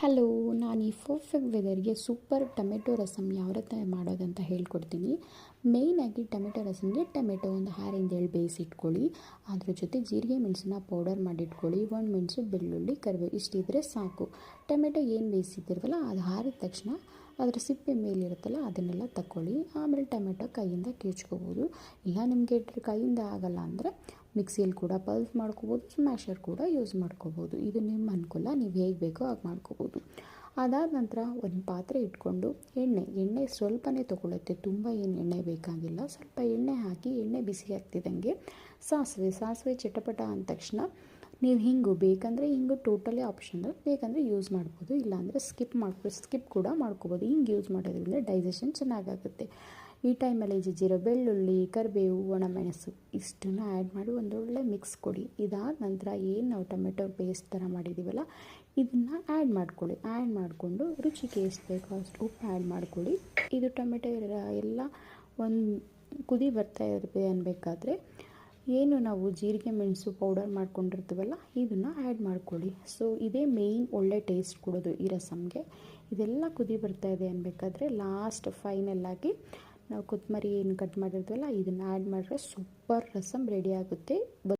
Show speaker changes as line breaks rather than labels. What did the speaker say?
Hello, ನಾನು ಈ perfect ವೆದರ್ಗೆ super tomato rasam ಯಾವ ರೀತಿ ಮಾಡೋದಂತ ಹೇಳ್ಕೊಡ್ತೀನಿ. ಮೇಯ್ನಾಗಿ ಟೊಮೆಟೊ ರಸಮ್ಗೆ ಟೊಮೆಟೊ ಒಂದು 6-7 ಬೇಯಿಸಿಟ್ಕೊಳ್ಳಿ. ಅದ್ರ ಜೊತೆ ಜೀರಿಗೆ ಮೆಣಸನ್ನ ಪೌಡರ್ ಮಾಡಿಟ್ಕೊಳ್ಳಿ. ಮೆಣಸು, ಬೆಳ್ಳುಳ್ಳಿ, ಕರಿಬೇವು ಇಷ್ಟಿದ್ರೆ ಸಾಕು. ಟೊಮೆಟೊ ಏನು ಬೇಯಿಸಿದ್ದಿರವಲ್ಲ ಅದು ಆರಿದ ತಕ್ಷಣ ಅದರ ಸಿಪ್ಪೆ ಮೇಲಿರುತ್ತಲ್ಲ ಅದನ್ನೆಲ್ಲ ತಗೊಳ್ಳಿ. ಆಮೇಲೆ ಟೊಮೆಟೊ ಕೈಯಿಂದ ಕಿರ್ಚ್ಕೋಬೋದು. ಇಲ್ಲ ನಿಮಗೆ ಕೈಯಿಂದ ಆಗಲ್ಲ ಅಂದರೆ ಮಿಕ್ಸಿಯಲ್ಲಿ ಕೂಡ ಪಲ್ಸ್ ಮಾಡ್ಕೋಬೋದು, ಸ್ಮ್ಯಾಶರ್ ಕೂಡ ಯೂಸ್ ಮಾಡ್ಕೋಬೋದು. ಇದು ನಿಮ್ಮ ಅನುಕೂಲ, ನೀವು ಹೇಗೆ ಬೇಕೋ ಹಾಗೆ ಮಾಡ್ಕೋಬೋದು. ಅದಾದ ನಂತರ ಒಂದು ಪಾತ್ರೆ ಇಟ್ಕೊಂಡು ಎಣ್ಣೆ ಸ್ವಲ್ಪನೇ ತೊಗೊಳುತ್ತೆ, ತುಂಬ ಏನು ಎಣ್ಣೆ ಬೇಕಾಗಿಲ್ಲ. ಸ್ವಲ್ಪ ಎಣ್ಣೆ ಹಾಕಿ ಎಣ್ಣೆ ಬಿಸಿ ಆಗ್ತಿದ್ದಂಗೆ ಸಾಸಿವೆ ಚಟಪಟ ಅಂದ ತಕ್ಷಣ ನೀವು ಹಿಂಗು ಬೇಕಂದರೆ ಹಿಂಗು ಟೋಟಲಿ ಆಪ್ಷನಲ್, ಬೇಕಂದರೆ ಯೂಸ್ ಮಾಡ್ಬೋದು, ಇಲ್ಲಾಂದರೆ ಸ್ಕಿಪ್ ಕೂಡ ಮಾಡ್ಕೋಬೋದು. ಹಿಂಗೆ ಯೂಸ್ ಮಾಡೋದ್ರಿಂದ ಡೈಜೆಷನ್ ಚೆನ್ನಾಗಾಗುತ್ತೆ. ಈ ಟೈಮಲ್ಲಿ ಜಜ್ಜಿರೋ ಬೆಳ್ಳುಳ್ಳಿ, ಕರಿಬೇವು, ಒಣಮೆಣಸು ಇಷ್ಟನ್ನು ಆ್ಯಡ್ ಮಾಡಿ ಒಂದೊಳ್ಳೆ ಮಿಕ್ಸ್ ಕೊಡಿ. ಇದಾದ ನಂತರ ಏನು ನಾವು ಟೊಮೆಟೊ ಪೇಸ್ಟ್ ಥರ ಮಾಡಿದ್ದೀವಲ್ಲ ಇದನ್ನು ಆ್ಯಡ್ ಮಾಡ್ಕೊಳ್ಳಿ. ಆ್ಯಡ್ ಮಾಡಿಕೊಂಡು ರುಚಿಗೆ ಎಷ್ಟು ಬೇಕೋ ಅಷ್ಟು ಉಪ್ಪು ಆ್ಯಡ್ ಮಾಡ್ಕೊಳ್ಳಿ. ಇದು ಟೊಮೆಟೊ ಎಲ್ಲ ಒಂದು ಕುದಿ ಬರ್ತಾ ಇರುತ್ತೆ ಅನ್ಬೇಕಾದ್ರೆ ಏನು ನಾವು ಜೀರಿಗೆ ಮೆಣಸು ಪೌಡರ್ ಮಾಡ್ಕೊಂಡಿರ್ತೀವಲ್ಲ ಇದನ್ನು ಆ್ಯಡ್ ಮಾಡ್ಕೊಳ್ಳಿ. ಸೊ ಇದೇ ಮೇಯ್ನ್ ಒಳ್ಳೆ ಟೇಸ್ಟ್ ಕೊಡೋದು ಈ ರಸಮ್ಗೆ. ಇದೆಲ್ಲ ಕುದಿ ಬರ್ತಾ ಇದೆ ಅನ್ಬೇಕಾದ್ರೆ ಲಾಸ್ಟ್ ಫೈನಲ್ಲಾಗಿ ನಾವು ಕೊತ್ತಂಬರಿ ಏನು ಕಟ್ ಮಾಡಿರ್ತೀವಲ್ಲ ಇದನ್ನು ಆ್ಯಡ್ ಮಾಡಿದ್ರೆ ಸೂಪರ್ ರಸಮ್ ರೆಡಿ ಆಗುತ್ತೆ.